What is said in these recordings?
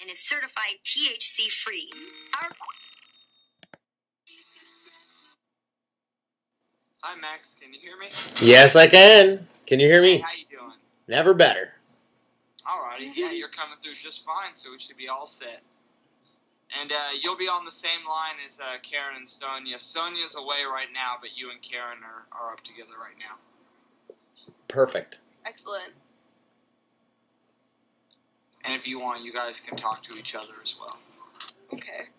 and is certified THC free. Hi Max, can you hear me? Yes, I can. Can you hear me? Hey, how you doing? Never better. Alrighty, yeah, you're coming through just fine, so we should be all set. And you'll be on the same line as Karen and Sonia. Sonia's away right now, but you and Karen are up together right now. Perfect. Excellent. And if you want, you guys can talk to each other as well. Okay.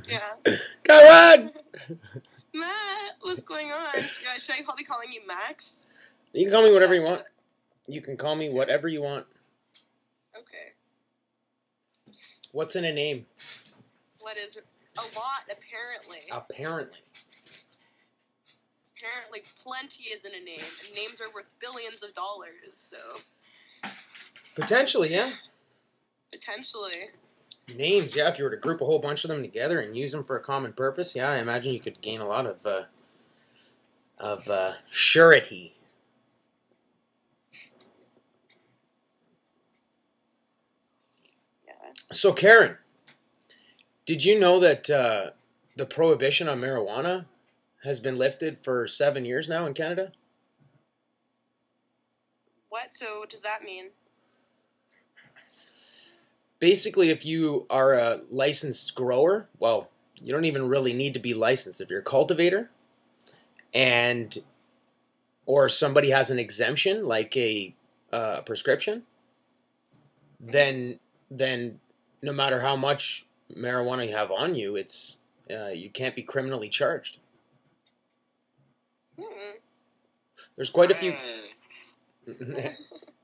Yeah. Go on! Matt, what's going on? Should I be calling you Max? You can call me whatever you want. You can call me whatever you want. Okay. What's in a name? What is it? A lot, apparently. Apparently. Apparently, plenty is in a name, and names are worth billions of dollars, so... Potentially, yeah. Potentially. Names, yeah. If you were to group a whole bunch of them together and use them for a common purpose, yeah, I imagine you could gain a lot of surety. Yeah. So, Karen, did you know that the prohibition on marijuana has been lifted for 7 years now in Canada? What? So, what does that mean? Basically, if you are a licensed grower, well, you don't even really need to be licensed. If you're a cultivator or somebody has an exemption, like a prescription, then no matter how much marijuana you have on you, it's you can't be criminally charged. There's quite a few.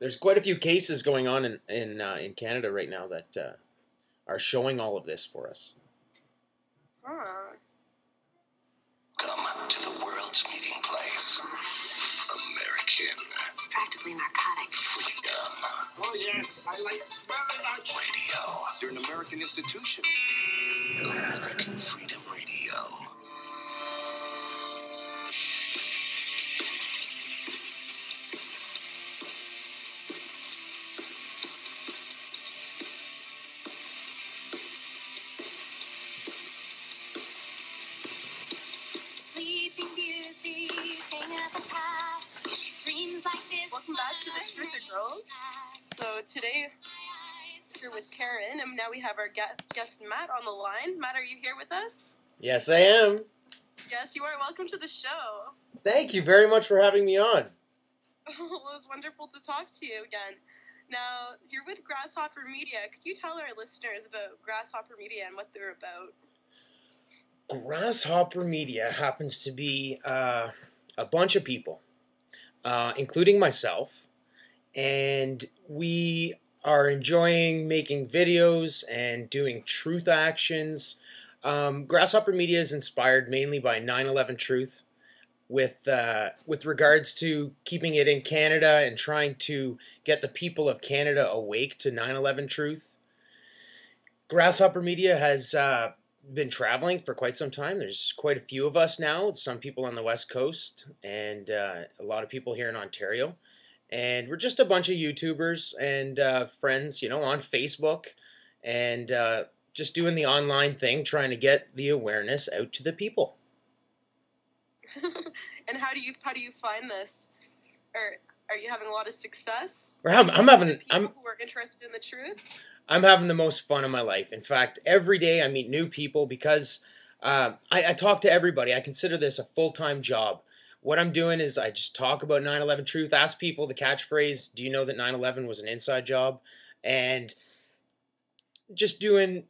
There's quite a few cases going on in Canada right now that are showing all of this for us. Huh. Come to the world's meeting place. American. It's practically narcotic. Freedom. Oh, yes, I like it very much. Radio. You're an American institution. American Freedom Radio. Welcome back to TheTrutherGirls. So today we're with Karen, and now we have our guest Matt on the line. Matt, are you here with us? Yes, I am. Yes, you are. Welcome to the show. Thank you very much for having me on. Well, it was wonderful to talk to you again. Now, you're with Grasshopper Media. Could you tell our listeners about Grasshopper Media and what they're about? Grasshopper Media happens to be a bunch of people, including myself, and we are enjoying making videos and doing truth actions. Grasshopper Media is inspired mainly by 9/11 Truth, with regards to keeping it in Canada and trying to get the people of Canada awake to 9/11 Truth. Grasshopper Media has been traveling for quite some time. There's quite a few of us now, some people on the West Coast and a lot of people here in Ontario. And we're just a bunch of YouTubers and friends, on Facebook and just doing the online thing, trying to get the awareness out to the people. And how do you find this? Or are you having a lot of success? I'm having people who are interested in the truth? I'm having the most fun of my life. In fact, every day I meet new people because I talk to everybody. I consider this a full-time job. What I'm doing is I just talk about 9/11 Truth, ask people the catchphrase, do you know that 9/11 was an inside job? And just doing,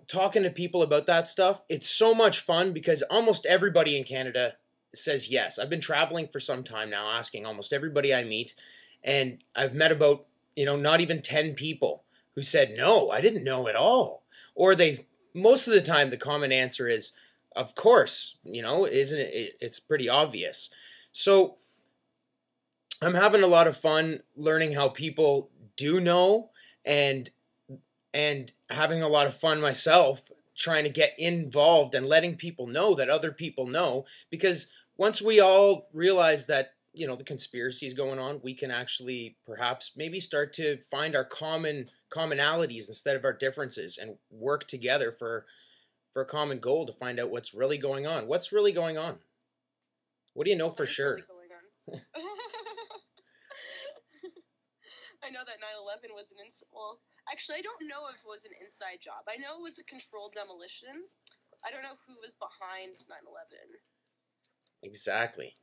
talking to people about that stuff. It's so much fun because almost everybody in Canada says yes. I've been traveling for some time now, asking almost everybody I meet, and I've met about, not even 10 people who said, no, I didn't know at all. Or most of the time, the common answer is, of course, isn't it? It's pretty obvious. So I'm having a lot of fun learning how people do know and having a lot of fun myself trying to get involved and letting people know that other people know. Because once we all realize that you know, the conspiracies going on, we can actually perhaps maybe start to find our commonalities instead of our differences and work together for a common goal to find out what's really going on. What's really going on? What do you know for sure? Really going on? I know that 9/11 was well, actually, I don't know if it was an inside job. I know it was a controlled demolition. I don't know who was behind 9/11. Exactly.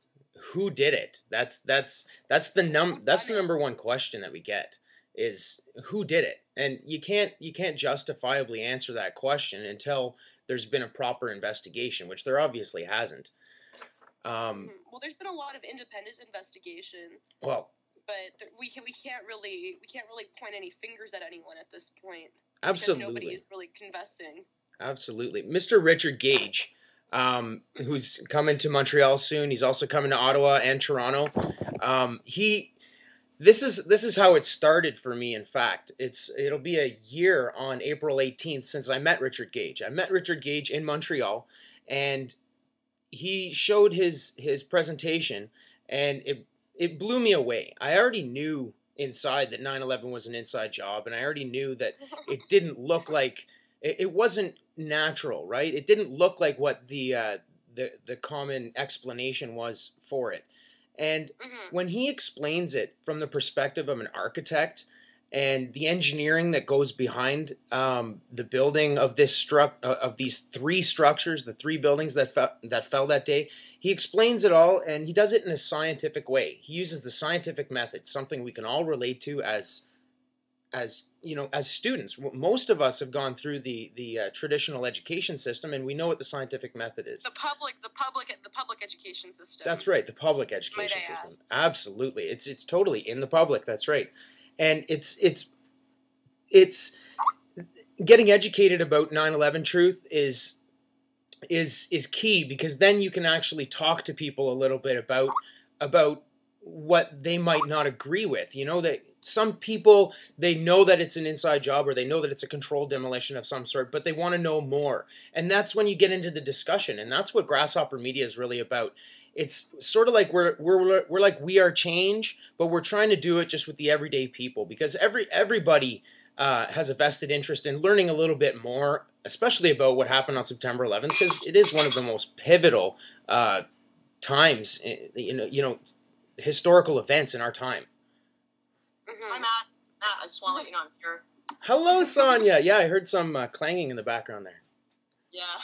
Who did it? That's the number one question that we get is who did it? And you can't justifiably answer that question until there's been a proper investigation, which there obviously hasn't. Well, there's been a lot of independent investigation. Well, but we can't really point any fingers at anyone at this point. Absolutely. Because nobody is really confessing. Absolutely. Mr. Richard Gage, who's coming to Montreal soon. He's also coming to Ottawa and Toronto. This is how it started for me. In fact, it'll be a year on April 18th since I met Richard Gage. I met Richard Gage in Montreal, and he showed his presentation, and it blew me away. I already knew inside that 9/11 was an inside job, and I already knew that it didn't look like it wasn't natural, right? It didn't look like what the common explanation was for it. And when he explains it from the perspective of an architect and the engineering that goes behind the building of these three structures, the three buildings that fell that day, he explains it all, and he does it in a scientific way. He uses the scientific method, something we can all relate to as students. Most of us have gone through the traditional education system, and we know what the scientific method is. The public education system. That's right, the public education system. Absolutely, it's totally in the public. That's right, and it's getting educated about 9/11 truth is key, because then you can actually talk to people a little bit about what they might not agree with. You know, that some people, they know that it's an inside job, or they know that it's a controlled demolition of some sort, but they want to know more. And that's when you get into the discussion, and that's what Grasshopper Media is really about. It's sort of like we're like We Are Change, but we're trying to do it just with the everyday people, because everybody has a vested interest in learning a little bit more, especially about what happened on September 11th, because it is one of the most pivotal times, historical events in our time. Hi, Matt. I just want to let you know I'm here. Hello, Sonia. Yeah, I heard some clanging in the background there. Yeah.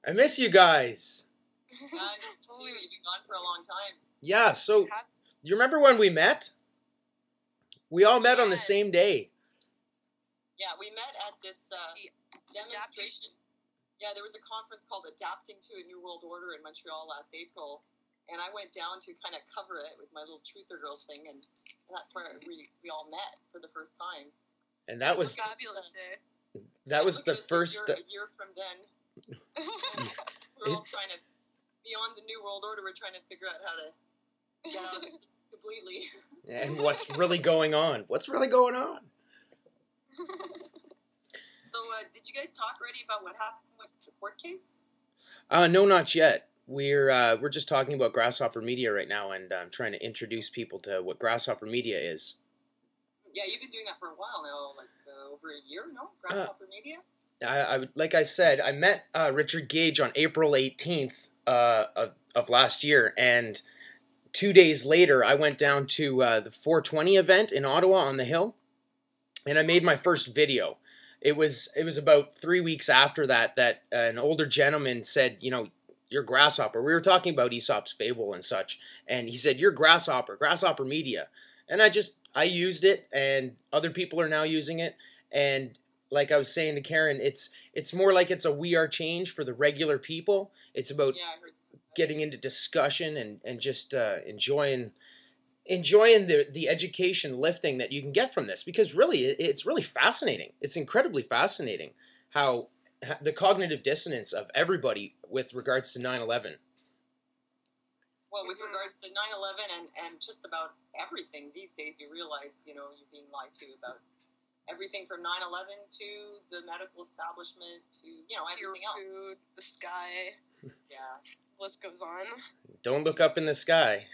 I miss you guys. I miss you too. You've been gone for a long time. Yeah, so you remember when we met? We all met on the same day. Yeah, we met at this demonstration. Yeah, there was a conference called Adapting to a New World Order in Montreal last April. And I went down to kind of cover it with my little TheTrutherGirls thing, and that's where we all met for the first time. And that was a fabulous day. That was the first. A year from then, we're all trying to, beyond the New World Order, we're trying to figure out how to get out of this completely. And what's really going on? What's really going on? So, did you guys talk already about what happened with the court case? No, not yet. We're just talking about Grasshopper Media right now, and I'm trying to introduce people to what Grasshopper Media is. Yeah, you've been doing that for a while now, like over a year, no? Grasshopper Media? Like I said, I met Richard Gage on April 18th of last year, and 2 days later, I went down to the 420 event in Ottawa on the Hill, and I made my first video. It was about 3 weeks after that an older gentleman said, "You're Grasshopper." We were talking about Aesop's Fable and such, and he said, "You're Grasshopper Media." And I used it, and other people are now using it. And like I was saying to Karen, it's more like it's a We Are Change for the regular people. It's about getting into discussion and just enjoying the education lifting that you can get from this, because really it's really fascinating. It's incredibly fascinating how the cognitive dissonance of everybody with regards to 9/11. Well, with regards to 9/11 and just about everything these days, you realize, you're being lied to about everything from 9/11 to the medical establishment to, everything else. Food, the sky. Yeah. list goes on. Don't look up in the sky.